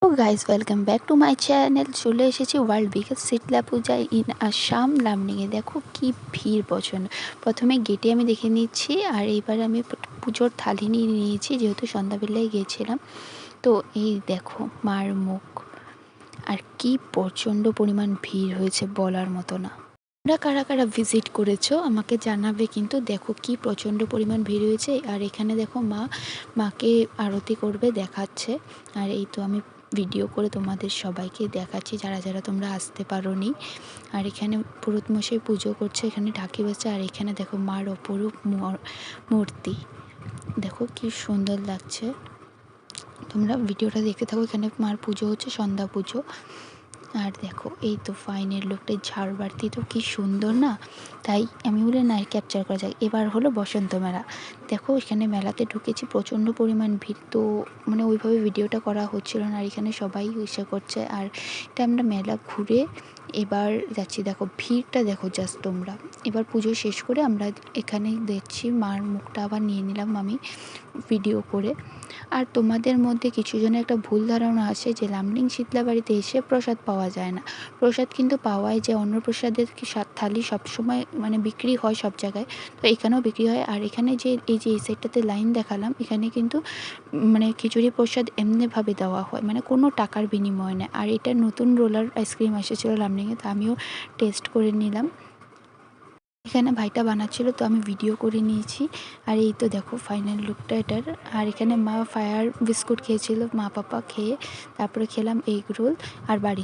তো guys welcome back to my channel. চলে এসেছি ওয়ার্ল্ড বিগেস্ট শীতলা পূজায় ইন আসাম লামডিংয়ে। দেখো কি ভিড় প্রচণ্ড। প্রথমে গেটে আমি দেখে নিচ্ছি, আর এইবার আমি পুজোর থালি নিয়ে নিয়েছি, যেহেতু সন্ধ্যাবেলায় গিয়েছিলাম। তো এই দেখো মার মুখ, আর কি প্রচণ্ড পরিমাণ ভিড় হয়েছে, বলার মতো না। তোমরা কারা কারা ভিজিট করেছো আমাকে জানাবে। কিন্তু দেখো কি প্রচণ্ড পরিমাণ ভিড় হয়েছে। আর এখানে দেখো মাকে আরতি করবে দেখাচ্ছে। আর এই তো আমি ভিডিও করে তোমাদের সবাইকে দেখাচ্ছি, যারা যারা তোমরা আসতে পারোনি। আর এখানে পুরোহিতমশাই পুজো করছে, এখানে ঢাকি বাজছে। আর এখানে দেখো মার অপরূপ মূর্তি, দেখো কি সুন্দর লাগছে। তোমরা ভিডিওটা দেখতে থাকো। এখানে মার পুজো হচ্ছে, সন্ধ্যা পুজো। আর দেখো এই তো ফাইনের লোকটা, ঝাড়বাতি তো কি সুন্দর না, তাই আমি বলি না ক্যাপচার করা যায়। এবার হলো বসন্ত মেলা। দেখো এখানে মেলাতে ঢুকেছি, প্রচণ্ড পরিমাণ ভিড়, তো মানে ওইভাবে ভিডিওটা করা হচ্ছিল না। আর এখানে সবাই ইসে করছে। আর এটা আমরা মেলা ঘুরে এবার যাচ্ছি। দেখো ভিড়টা দেখো জাস্ট তোমরা। এবার পুজো শেষ করে আমরা এখানে দেখছি মার মুখটা আবার নিয়ে নিলাম আমি ভিডিও করে। আর তোমাদের মধ্যে কিছু জনের একটা ভুল ধারণা আছে যে লামডিং শীতলা বাড়িতে এসে প্রসাদ পাওয়া যায় না। প্রসাদ কিন্তু পাওয়াই যায়, অন্নপ্রসাদের কি থালি সবসময় মানে বিক্রি হয় সব জায়গায়, তো এখানেও বিক্রি হয়। আর এখানে যে এই সাইডটাতে লাইন দেখালাম, এখানে কিন্তু মানে খিচুড়ি প্রসাদ এমনিভাবে দেওয়া হয়, মানে কোনো টাকার বিনিময় নেই। আর এটা নতুন রোলার আইসক্রিম এসেছিলো লামডিংয়ে, তো আমিও টেস্ট করে নিলাম। এখানে ভাইটা বানাচ্ছিল, তো আমি ভিডিও করে নিয়েছি। আর এই তো দেখো ফাইনাল লুকটা এটার। আর এখানে মা ফায়ার বিস্কুট খেয়েছিল, মা পাপা খেয়ে তারপরে খেলাম এগ রোল আর বাড়ি